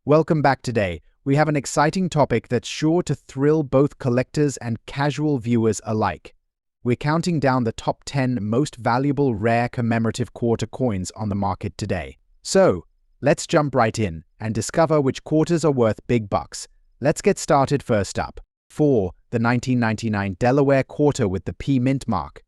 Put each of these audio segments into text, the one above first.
Welcome back today. We have an exciting topic that's sure to thrill both collectors and casual viewers alike. We're counting down the top 10 most valuable rare commemorative quarter coins on the market today. So, let's jump right in and discover which quarters are worth big bucks. Let's get started. First up, 4. The 1999 Delaware Quarter with the P mint mark.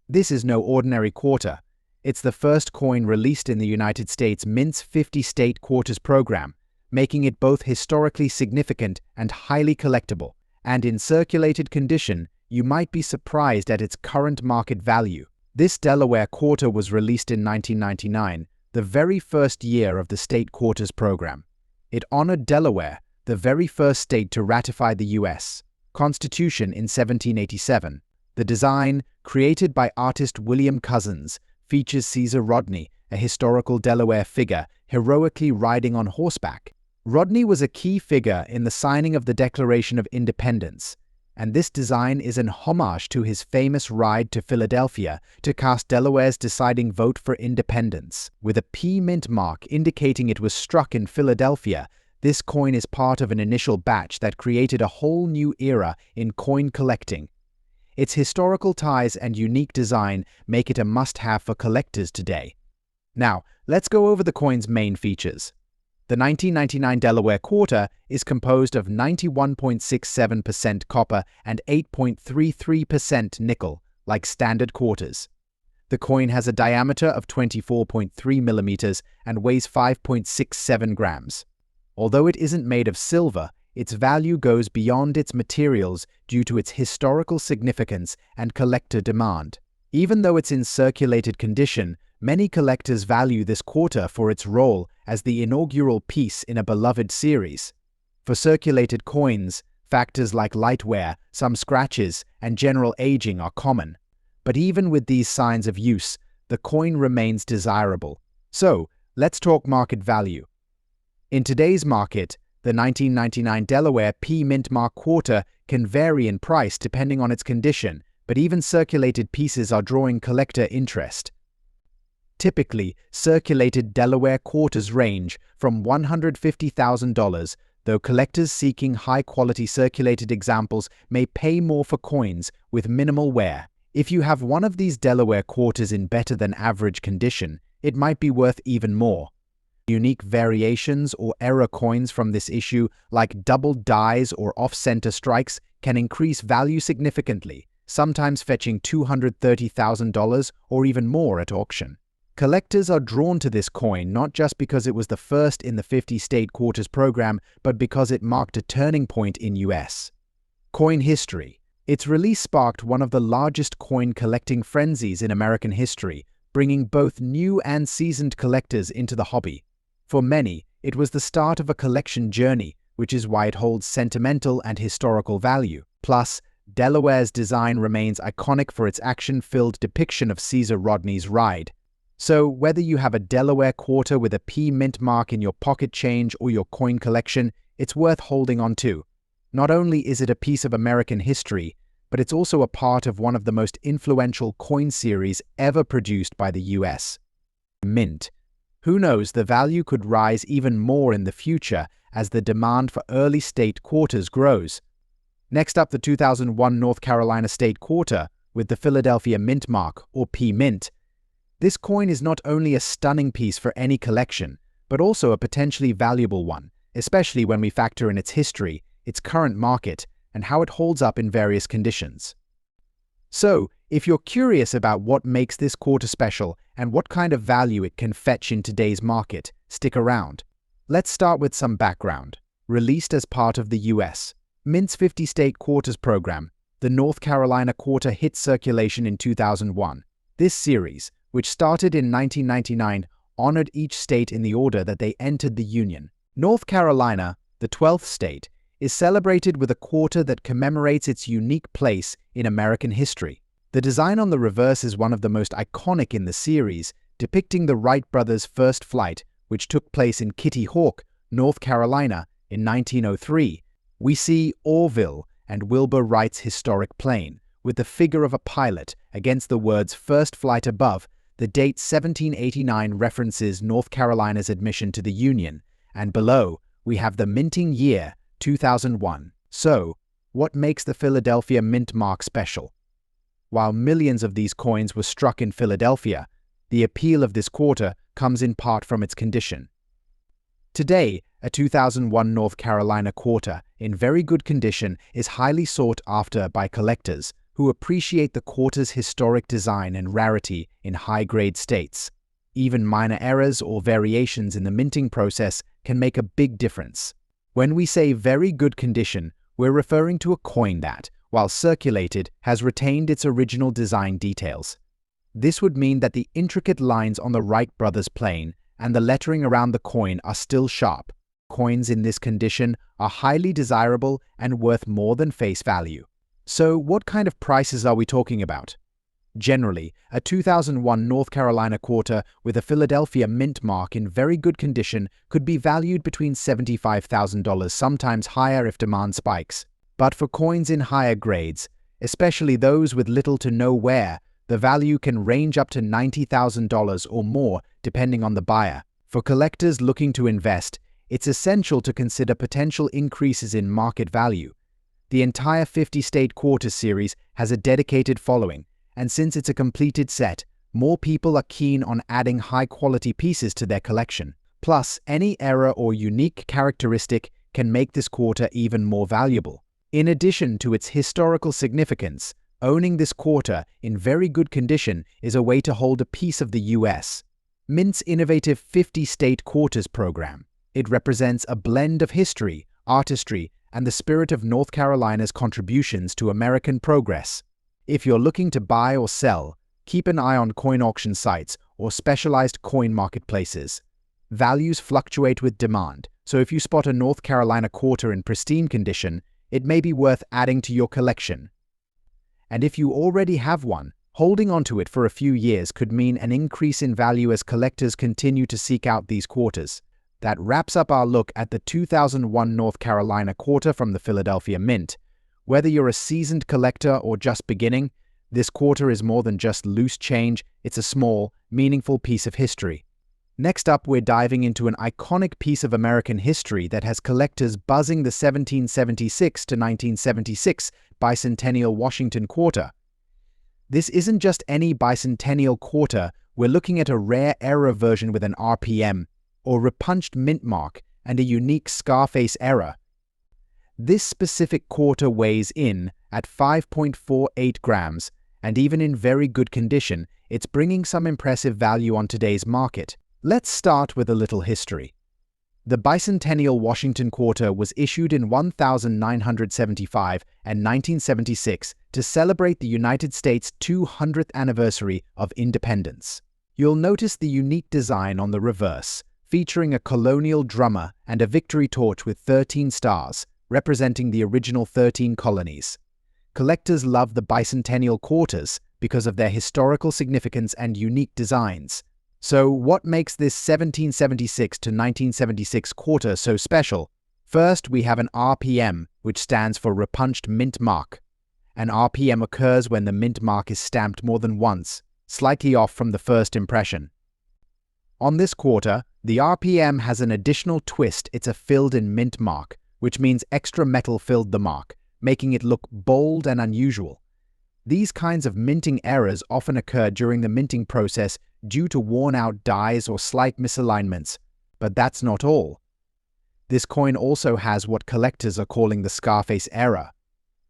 This is no ordinary quarter. It's the first coin released in the United States Mint's 50-state quarters program, making it both historically significant and highly collectible. And in circulated condition, you might be surprised at its current market value. This Delaware Quarter was released in 1999, the very first year of the state quarters program. It honored Delaware, the very first state to ratify the U.S. Constitution in 1787. The design, created by artist William Cousins, features Caesar Rodney, a historical Delaware figure, heroically riding on horseback. Rodney was a key figure in the signing of the Declaration of Independence, and this design is an homage to his famous ride to Philadelphia to cast Delaware's deciding vote for independence. With a P mint mark indicating it was struck in Philadelphia, this coin is part of an initial batch that created a whole new era in coin collecting. Its historical ties and unique design make it a must-have for collectors today. Now, let's go over the coin's main features. The 1999 Delaware Quarter is composed of 91.67% copper and 8.33% nickel, like standard quarters. The coin has a diameter of 24.3 millimeters and weighs 5.67 grams. Although it isn't made of silver, its value goes beyond its materials due to its historical significance and collector demand. Even though it's in circulated condition, many collectors value this quarter for its role as the inaugural piece in a beloved series. For circulated coins, factors like light wear, some scratches, and general aging are common. But even with these signs of use, the coin remains desirable. So, let's talk market value. In today's market, the 1999 Delaware P mint mark quarter can vary in price depending on its condition, but even circulated pieces are drawing collector interest. Typically, circulated Delaware quarters range from $150,000, though collectors seeking high-quality circulated examples may pay more for coins with minimal wear. If you have one of these Delaware quarters in better than average condition, it might be worth even more. Unique variations or error coins from this issue, like double dies or off-center strikes, can increase value significantly, sometimes fetching $230,000 or even more at auction. Collectors are drawn to this coin not just because it was the first in the 50-state quarters program, but because it marked a turning point in U.S. coin history. Its release sparked one of the largest coin collecting frenzies in American history, bringing both new and seasoned collectors into the hobby. For many, it was the start of a collection journey, which is why it holds sentimental and historical value. Plus, Delaware's design remains iconic for its action-filled depiction of Caesar Rodney's ride. So, whether you have a Delaware quarter with a P mint mark in your pocket change or your coin collection, it's worth holding on to. Not only is it a piece of American history, but it's also a part of one of the most influential coin series ever produced by the U.S. Mint. Who knows, the value could rise even more in the future as the demand for early state quarters grows. Next up, the 2001 North Carolina State Quarter with the Philadelphia Mint mark, or P mint. This coin is not only a stunning piece for any collection, but also a potentially valuable one, especially when we factor in its history, its current market, and how it holds up in various conditions. So, if you're curious about what makes this quarter special and what kind of value it can fetch in today's market, stick around. Let's start with some background. Released as part of the U.S. Mint's 50-state quarters program, the North Carolina Quarter hit circulation in 2001. This series, which started in 1999, honored each state in the order that they entered the Union. North Carolina, the 12th state, is celebrated with a quarter that commemorates its unique place in American history. The design on the reverse is one of the most iconic in the series, depicting the Wright brothers' first flight, which took place in Kitty Hawk, North Carolina, in 1903. We see Orville and Wilbur Wright's historic plane, with the figure of a pilot against the words first flight above. The date 1789 references North Carolina's admission to the Union, and below, we have the minting year, 2001. So, what makes the Philadelphia mint mark special? While millions of these coins were struck in Philadelphia, the appeal of this quarter comes in part from its condition. Today, a 2001 North Carolina quarter in very good condition is highly sought after by collectors who appreciate the quarter's historic design and rarity in high-grade states. Even minor errors or variations in the minting process can make a big difference. When we say very good condition, we're referring to a coin that, while circulated, has retained its original design details. This would mean that the intricate lines on the Wright brothers plane and the lettering around the coin are still sharp. Coins in this condition are highly desirable and worth more than face value. So, what kind of prices are we talking about? Generally, a 2001 North Carolina quarter with a Philadelphia mint mark in very good condition could be valued between $75,000, sometimes higher if demand spikes. But for coins in higher grades, especially those with little to no wear, the value can range up to $90,000 or more depending on the buyer. For collectors looking to invest, it's essential to consider potential increases in market value. The entire 50-state quarter series has a dedicated following, and since it's a completed set, more people are keen on adding high-quality pieces to their collection. Plus, any error or unique characteristic can make this quarter even more valuable. In addition to its historical significance, owning this quarter in very good condition is a way to hold a piece of the U.S. Mint's innovative 50-state quarters program. It represents a blend of history, artistry, and the spirit of North Carolina's contributions to American progress. If you're looking to buy or sell, keep an eye on coin auction sites or specialized coin marketplaces. Values fluctuate with demand, so if you spot a North Carolina quarter in pristine condition, it may be worth adding to your collection. And if you already have one, holding onto it for a few years could mean an increase in value as collectors continue to seek out these quarters. That wraps up our look at the 2001 North Carolina quarter from the Philadelphia Mint. Whether you're a seasoned collector or just beginning, this quarter is more than just loose change, it's a small, meaningful piece of history. Next up, we're diving into an iconic piece of American history that has collectors buzzing the 1776 to 1976 Bicentennial Washington quarter. This isn't just any bicentennial quarter, we're looking at a rare error version with an RPM, or repunched mint mark, and a unique Scarface error. This specific quarter weighs in at 5.48 grams, and even in very good condition, it's bringing some impressive value on today's market. Let's start with a little history. The Bicentennial Washington quarter was issued in 1975 and 1976 to celebrate the United States' 200th anniversary of independence. You'll notice the unique design on the reverse, featuring a colonial drummer and a victory torch with 13 stars, representing the original 13 colonies. Collectors love the bicentennial quarters because of their historical significance and unique designs. So, what makes this 1776 to 1976 quarter so special? First, we have an RPM, which stands for Repunched Mint Mark. An RPM occurs when the mint mark is stamped more than once, slightly off from the first impression. On this quarter, the RPM has an additional twist. It's a filled-in mint mark, which means extra metal filled the mark, making it look bold and unusual. These kinds of minting errors often occur during the minting process due to worn-out dies or slight misalignments, but that's not all. This coin also has what collectors are calling the Scarface error.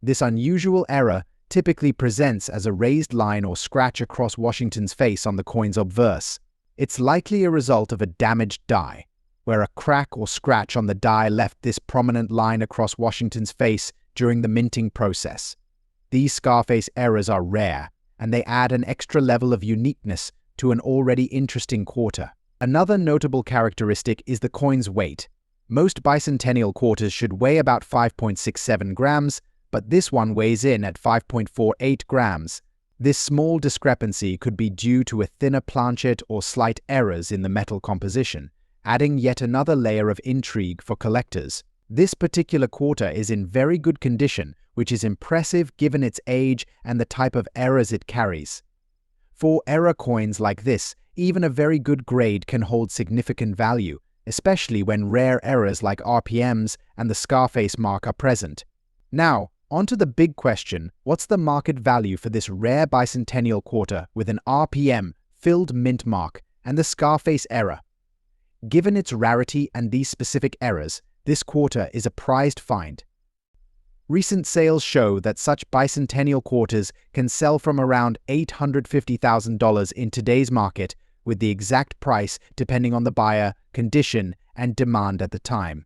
This unusual error typically presents as a raised line or scratch across Washington's face on the coin's obverse. It's likely a result of a damaged die, where a crack or scratch on the die left this prominent line across Washington's face during the minting process. These Scarface errors are rare, and they add an extra level of uniqueness to an already interesting quarter. Another notable characteristic is the coin's weight. Most bicentennial quarters should weigh about 5.67 grams, but this one weighs in at 5.48 grams. This small discrepancy could be due to a thinner planchet or slight errors in the metal composition, adding yet another layer of intrigue for collectors. This particular quarter is in very good condition, which is impressive given its age and the type of errors it carries. For error coins like this, even a very good grade can hold significant value, especially when rare errors like RPMs and the Scarface mark are present. Now, onto the big question: what's the market value for this rare bicentennial quarter with an RPM, filled mint mark, and the Scarface error? Given its rarity and these specific errors, this quarter is a prized find. Recent sales show that such bicentennial quarters can sell from around $850,000 in today's market, with the exact price depending on the buyer, condition, and demand at the time.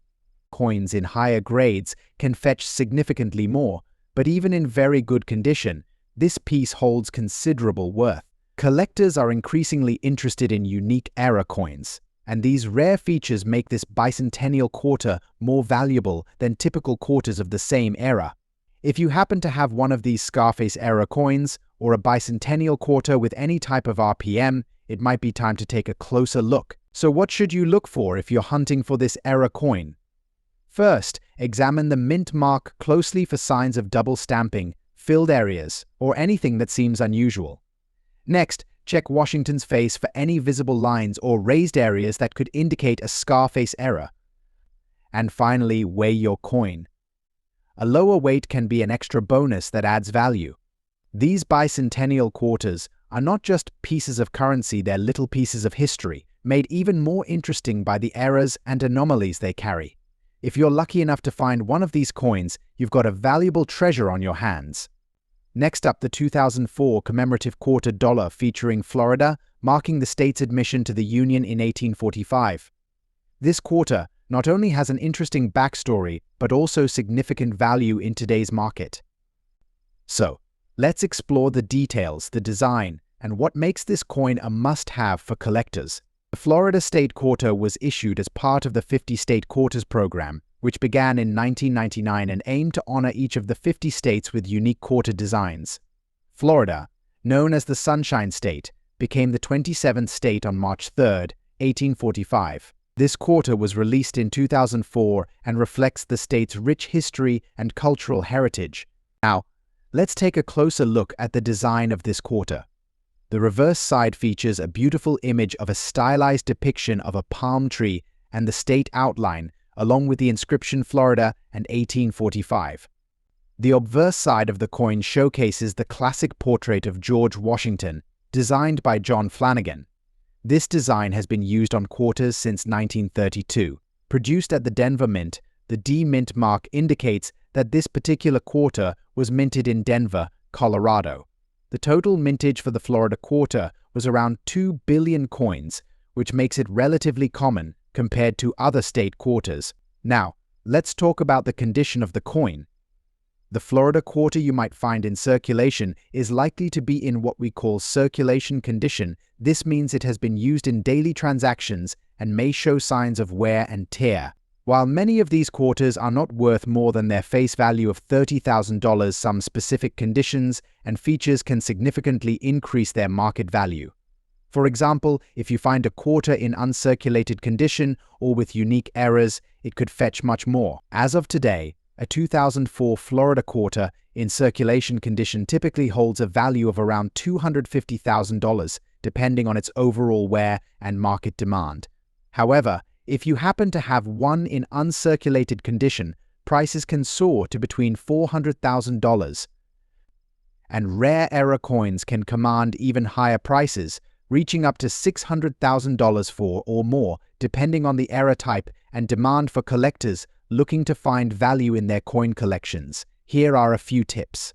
Coins in higher grades can fetch significantly more, but even in very good condition, this piece holds considerable worth. Collectors are increasingly interested in unique era coins, and these rare features make this bicentennial quarter more valuable than typical quarters of the same era. If you happen to have one of these Scarface era coins, or a bicentennial quarter with any type of RPM, it might be time to take a closer look. So what should you look for if you're hunting for this era coin? First, examine the mint mark closely for signs of double stamping, filled areas, or anything that seems unusual. Next, check Washington's face for any visible lines or raised areas that could indicate a Scarface error. And finally, weigh your coin. A lower weight can be an extra bonus that adds value. These bicentennial quarters are not just pieces of currency, they're little pieces of history, made even more interesting by the errors and anomalies they carry. If you're lucky enough to find one of these coins, you've got a valuable treasure on your hands. Next up, the 2004 Commemorative Quarter Dollar featuring Florida, marking the state's admission to the Union in 1845. This quarter not only has an interesting backstory, but also significant value in today's market. So, let's explore the details, the design, and what makes this coin a must-have for collectors. The Florida State Quarter was issued as part of the 50 State Quarters program, which began in 1999 and aimed to honor each of the 50 states with unique quarter designs. Florida, known as the Sunshine State, became the 27th state on March 3, 1845. This quarter was released in 2004 and reflects the state's rich history and cultural heritage. Now, let's take a closer look at the design of this quarter. The reverse side features a beautiful image of a stylized depiction of a palm tree and the state outline, along with the inscription Florida and 1845. The obverse side of the coin showcases the classic portrait of George Washington, designed by John Flanagan. This design has been used on quarters since 1932. Produced at the Denver Mint, the D Mint mark indicates that this particular quarter was minted in Denver, Colorado. The total mintage for the Florida Quarter was around 2 billion coins, which makes it relatively common compared to other state quarters. Now, let's talk about the condition of the coin. The Florida Quarter you might find in circulation is likely to be in what we call circulation condition. This means it has been used in daily transactions and may show signs of wear and tear. While many of these quarters are not worth more than their face value of $30,000, some specific conditions and features can significantly increase their market value. For example, if you find a quarter in uncirculated condition or with unique errors, it could fetch much more. As of today, a 2004 Florida quarter in circulation condition typically holds a value of around $250,000, depending on its overall wear and market demand. However, if you happen to have one in uncirculated condition, prices can soar to between $400,000. And rare era coins can command even higher prices, reaching up to $600,000 for or more, depending on the era type and demand for collectors looking to find value in their coin collections. Here are a few tips.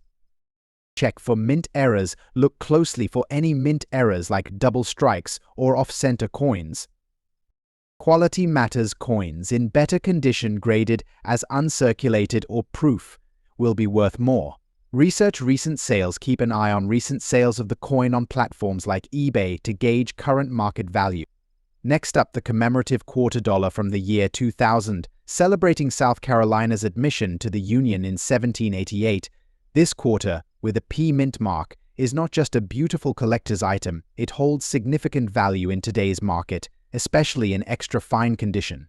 Check for mint errors. Look closely for any mint errors like double strikes or off-center coins. Quality matters. Coins in better condition graded as uncirculated or proof will be worth more. Research recent sales. Keep an eye on recent sales of the coin on platforms like eBay to gauge current market value. Next up, the Commemorative Quarter Dollar from the year 2000, celebrating South Carolina's admission to the Union in 1788. This quarter, with a P mint mark, is not just a beautiful collector's item, it holds significant value in today's market, especially in extra fine condition.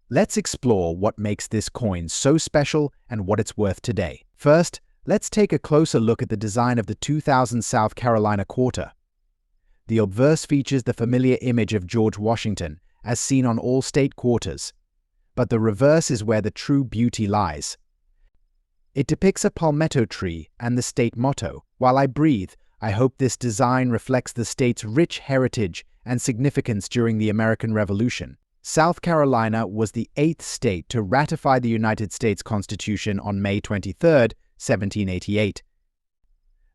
Let's explore what makes this coin so special and what it's worth today. First, let's take a closer look at the design of the 2000 South Carolina quarter. The obverse features the familiar image of George Washington, as seen on all state quarters. But the reverse is where the true beauty lies. It depicts a palmetto tree and the state motto, "While I breathe, I hope this design reflects the state's rich heritage and significance during the American Revolution." South Carolina was the 8th state to ratify the United States Constitution on May 23, 1788.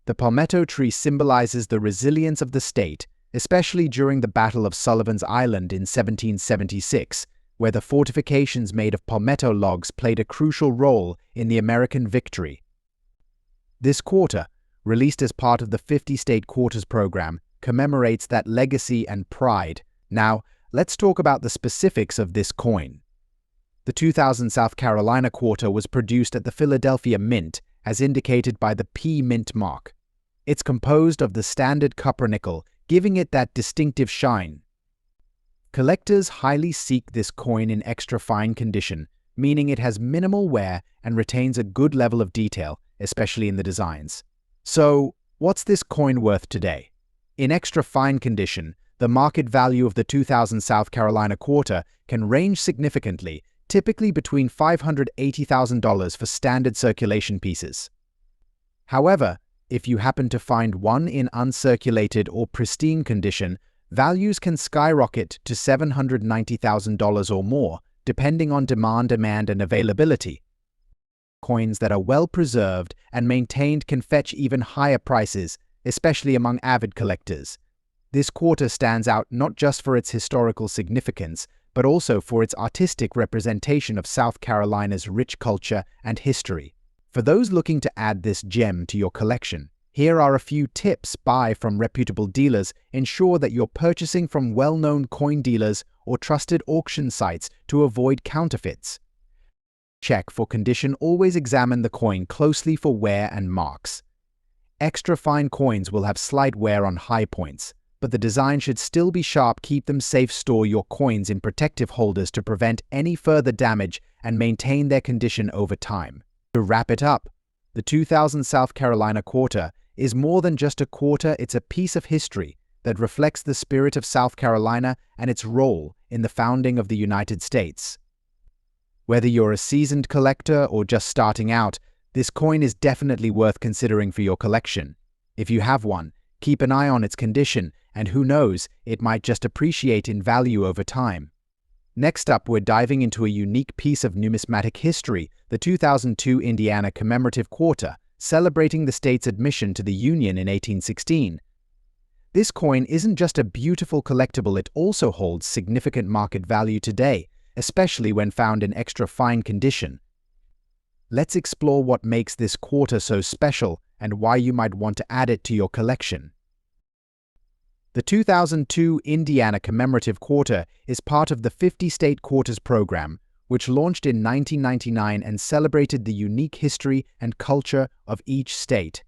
The palmetto tree symbolizes the resilience of the state, especially during the Battle of Sullivan's Island in 1776, where the fortifications made of palmetto logs played a crucial role in the American victory. This quarter, released as part of the 50-state quarters program, commemorates that legacy and pride. Now, let's talk about the specifics of this coin. The 2000 South Carolina quarter was produced at the Philadelphia Mint, as indicated by the P Mint mark. It's composed of the standard copper nickel, giving it that distinctive shine. Collectors highly seek this coin in extra fine condition, meaning it has minimal wear and retains a good level of detail, especially in the designs. So, what's this coin worth today? In extra fine condition, the market value of the 2000 South Carolina quarter can range significantly, typically between $580,000 for standard circulation pieces. However, if you happen to find one in uncirculated or pristine condition, values can skyrocket to $790,000 or more, depending on demand and availability. Coins that are well preserved and maintained can fetch even higher prices, especially among avid collectors. This quarter stands out not just for its historical significance, but also for its artistic representation of South Carolina's rich culture and history. For those looking to add this gem to your collection, here are a few tips. Buy from reputable dealers. Ensure that you're purchasing from well-known coin dealers or trusted auction sites to avoid counterfeits. Check for condition. Always examine the coin closely for wear and marks. Extra fine coins will have slight wear on high points, but the design should still be sharp. Keep them safe. Store your coins in protective holders to prevent any further damage and maintain their condition over time. To wrap it up, the 2000 South Carolina quarter is more than just a quarter. It's a piece of history that reflects the spirit of South Carolina and its role in the founding of the United States. Whether you're a seasoned collector or just starting out, this coin is definitely worth considering for your collection. If you have one, keep an eye on its condition, and who knows, it might just appreciate in value over time. Next up, we're diving into a unique piece of numismatic history, the 2002 Indiana Commemorative Quarter, celebrating the state's admission to the Union in 1816. This coin isn't just a beautiful collectible, it also holds significant market value today, especially when found in extra fine condition. Let's explore what makes this quarter so special and why you might want to add it to your collection. The 2002 Indiana Commemorative Quarter is part of the 50-state quarters program, which launched in 1999 and celebrated the unique history and culture of each state.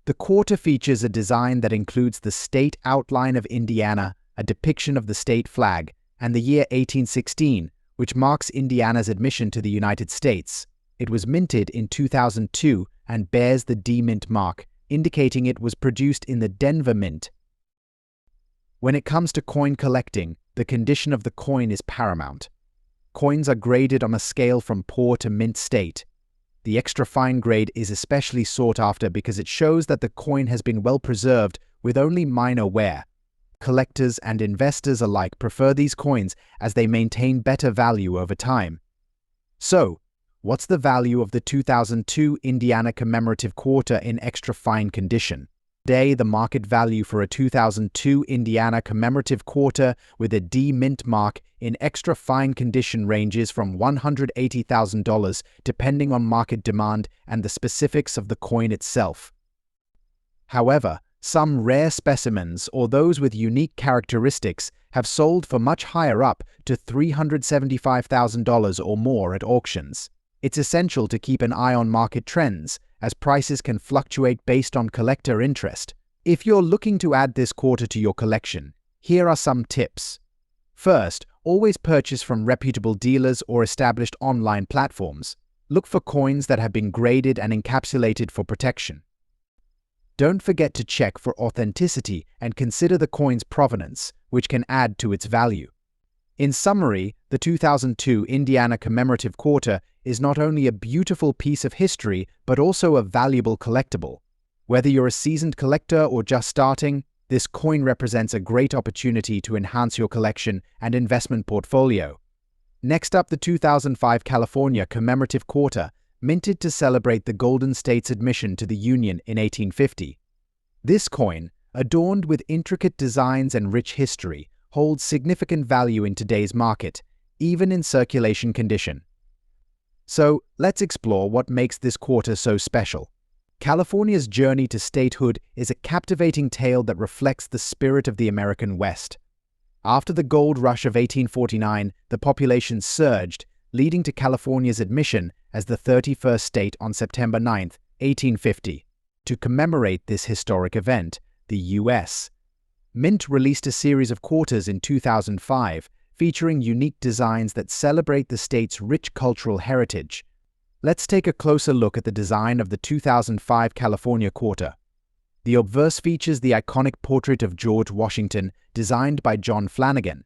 The quarter features a design that includes the state outline of Indiana, a depiction of the state flag, and the year 1816, which marks Indiana's admission to the United States. It was minted in 2002 and bears the D Mint mark, indicating it was produced in the Denver Mint. When it comes to coin collecting, the condition of the coin is paramount. Coins are graded on a scale from poor to mint state. The extra fine grade is especially sought after because it shows that the coin has been well preserved with only minor wear. Collectors and investors alike prefer these coins as they maintain better value over time. So, what's the value of the 2002 Indiana Commemorative Quarter in extra fine condition? Today, the market value for a 2002 Indiana Commemorative Quarter with a D Mint mark in extra fine condition ranges from $180,000 depending on market demand and the specifics of the coin itself. However, some rare specimens or those with unique characteristics have sold for much higher, up to $375,000 or more at auctions. It's essential to keep an eye on market trends, as prices can fluctuate based on collector interest. If you're looking to add this quarter to your collection, here are some tips. First, always purchase from reputable dealers or established online platforms. Look for coins that have been graded and encapsulated for protection. Don't forget to check for authenticity and consider the coin's provenance, which can add to its value. In summary, the 2002 Indiana Commemorative Quarter is not only a beautiful piece of history, but also a valuable collectible. Whether you're a seasoned collector or just starting, this coin represents a great opportunity to enhance your collection and investment portfolio. Next up, the 2005 California Commemorative Quarter, minted to celebrate the Golden State's admission to the Union in 1850. This coin, adorned with intricate designs and rich history, holds significant value in today's market, even in circulation condition. So, let's explore what makes this quarter so special. California's journey to statehood is a captivating tale that reflects the spirit of the American West. After the gold rush of 1849, the population surged, leading to California's admission as the 31st state on September 9, 1850. To commemorate this historic event, the U.S. Mint released a series of quarters in 2005, featuring unique designs that celebrate the state's rich cultural heritage. Let's take a closer look at the design of the 2005 California Quarter. The obverse features the iconic portrait of George Washington, designed by John Flanagan.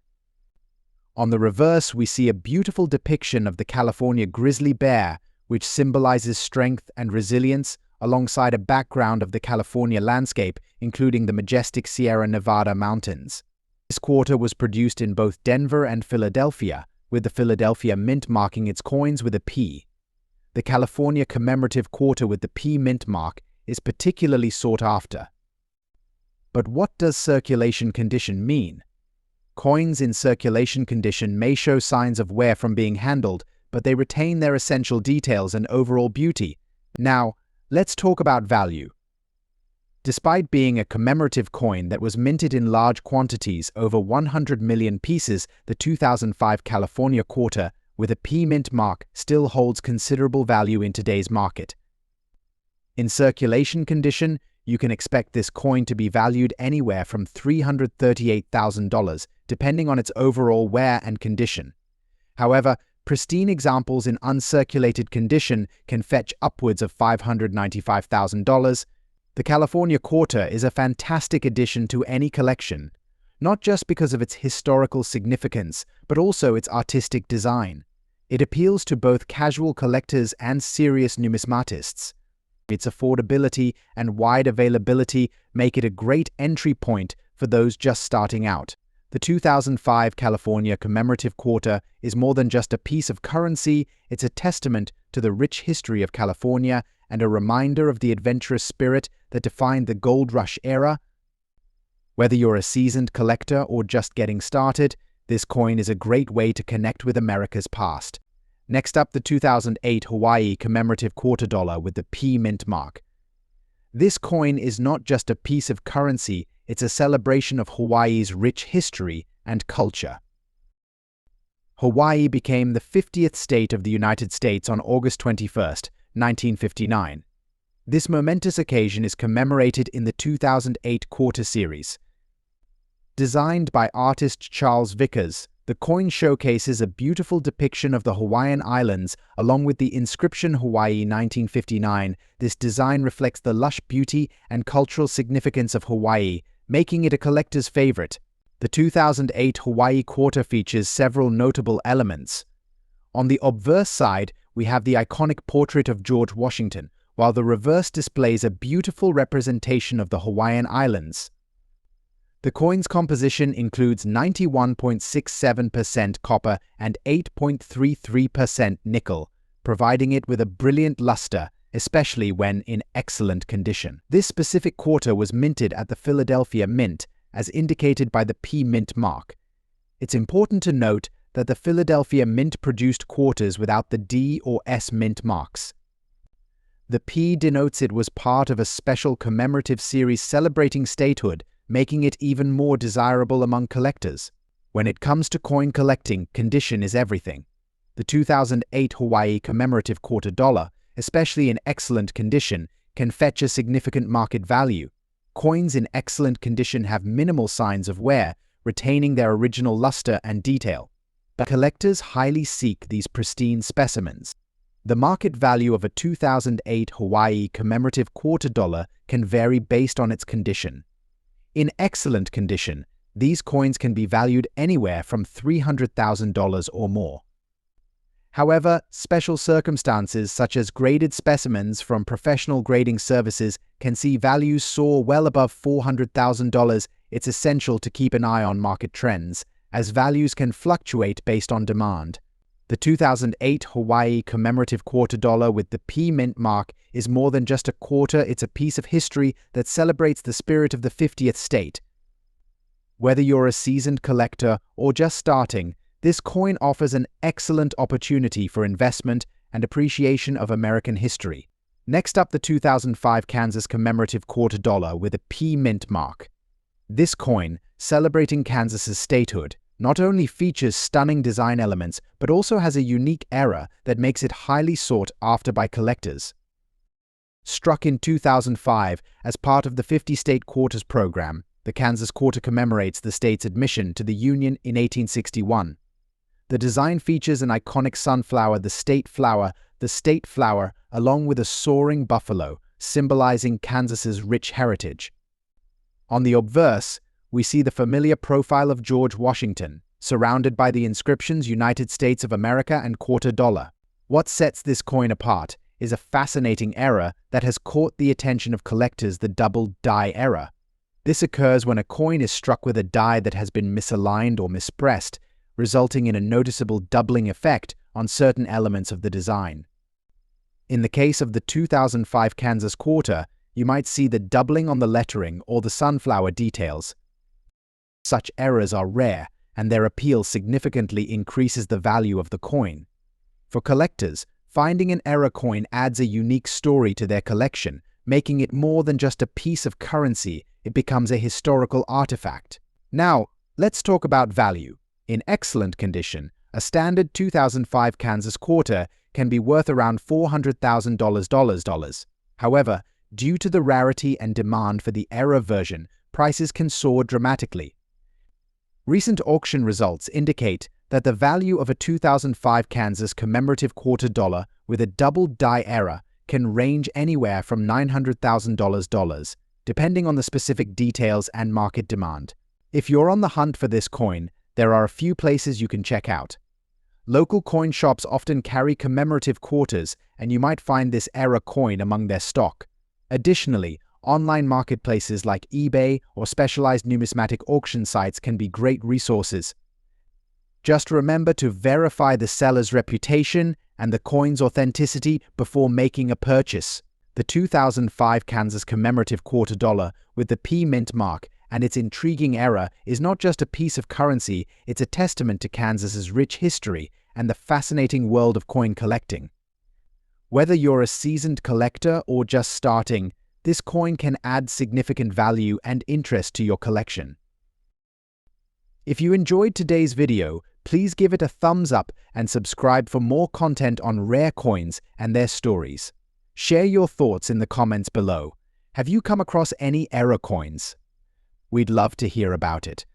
On the reverse, we see a beautiful depiction of the California grizzly bear, which symbolizes strength and resilience, alongside a background of the California landscape, including the majestic Sierra Nevada mountains. This quarter was produced in both Denver and Philadelphia, with the Philadelphia Mint marking its coins with a P. The California Commemorative Quarter with the P Mint mark is particularly sought after. But what does circulation condition mean? Coins in circulation condition may show signs of wear from being handled, but they retain their essential details and overall beauty. Now, let's talk about value. Despite being a commemorative coin that was minted in large quantities, over 100 million pieces, the 2005 California Quarter with a P Mint mark still holds considerable value in today's market. In circulation condition, you can expect this coin to be valued anywhere from $338,000, depending on its overall wear and condition. However, pristine examples in uncirculated condition can fetch upwards of $595,000. The California Quarter is a fantastic addition to any collection, not just because of its historical significance, but also its artistic design. It appeals to both casual collectors and serious numismatists. Its affordability and wide availability make it a great entry point for those just starting out. The 2005 California Commemorative Quarter is more than just a piece of currency, it's a testament to the rich history of California and a reminder of the adventurous spirit that defined the Gold Rush era. Whether you're a seasoned collector or just getting started, this coin is a great way to connect with America's past. Next up, the 2008 Hawaii Commemorative Quarter Dollar with the P Mint mark. This coin is not just a piece of currency, it's a celebration of Hawaii's rich history and culture. Hawaii became the 50th state of the United States on August 21, 1959. This momentous occasion is commemorated in the 2008 Quarter Series. Designed by artist Charles Vickers, the coin showcases a beautiful depiction of the Hawaiian Islands along with the inscription Hawaii 1959. This design reflects the lush beauty and cultural significance of Hawaii, making it a collector's favorite. The 2008 Hawaii Quarter features several notable elements. On the obverse side, we have the iconic portrait of George Washington, while the reverse displays a beautiful representation of the Hawaiian Islands. The coin's composition includes 91.67% copper and 8.33% nickel, providing it with a brilliant luster, especially when in excellent condition. This specific quarter was minted at the Philadelphia Mint, as indicated by the P Mint mark. It's important to note that the Philadelphia Mint produced quarters without the D or S Mint marks. The P denotes it was part of a special commemorative series celebrating statehood, making it even more desirable among collectors. When it comes to coin collecting, condition is everything. The 2008 Hawaii Commemorative Quarter Dollar, especially in excellent condition, can fetch a significant market value. Coins in excellent condition have minimal signs of wear, retaining their original luster and detail. But collectors highly seek these pristine specimens. The market value of a 2008 Hawaii Commemorative Quarter Dollar can vary based on its condition. In excellent condition, These coins can be valued anywhere from $300,000 or more. However, special circumstances such as graded specimens from professional grading services can see values soar well above $400,000. It's essential to keep an eye on market trends, as values can fluctuate based on demand. The 2008 Hawaii Commemorative Quarter Dollar with the P Mint mark is more than just a quarter, it's a piece of history that celebrates the spirit of the 50th state. Whether you're a seasoned collector or just starting, this coin offers an excellent opportunity for investment and appreciation of American history. Next up, the 2005 Kansas Commemorative Quarter Dollar with a P Mint mark. This coin, celebrating Kansas's statehood, not only features stunning design elements, but also has a unique era that makes it highly sought after by collectors. Struck in 2005 as part of the 50-state quarters program, the Kansas Quarter commemorates the state's admission to the Union in 1861. The design features an iconic sunflower, the state flower, along with a soaring buffalo, symbolizing Kansas's rich heritage. On the obverse, we see the familiar profile of George Washington, surrounded by the inscriptions United States of America and Quarter Dollar. What sets this coin apart is a fascinating error that has caught the attention of collectors, the double die error. This occurs when a coin is struck with a die that has been misaligned or mispressed, resulting in a noticeable doubling effect on certain elements of the design. In the case of the 2005 Kansas Quarter, you might see the doubling on the lettering or the sunflower details. Such errors are rare, and their appeal significantly increases the value of the coin. For collectors, finding an error coin adds a unique story to their collection, making it more than just a piece of currency. It becomes a historical artifact. Now, let's talk about value. In excellent condition, a standard 2005 Kansas Quarter can be worth around $400,000. However, due to the rarity and demand for the error version, prices can soar dramatically. Recent auction results indicate that the value of a 2005 Kansas Commemorative Quarter Dollar with a double die error can range anywhere from $900,000, depending on the specific details and market demand. If you're on the hunt for this coin, there are a few places you can check out. Local coin shops often carry commemorative quarters, and you might find this error coin among their stock. Additionally, online marketplaces like eBay or specialized numismatic auction sites can be great resources. Just remember to verify the seller's reputation and the coin's authenticity before making a purchase. The 2005 Kansas Commemorative Quarter Dollar with the P Mint mark and its intriguing error is not just a piece of currency, it's a testament to Kansas's rich history and the fascinating world of coin collecting. Whether you're a seasoned collector or just starting, this coin can add significant value and interest to your collection. If you enjoyed today's video, please give it a thumbs up and subscribe for more content on rare coins and their stories. Share your thoughts in the comments below. Have you come across any error coins? We'd love to hear about it.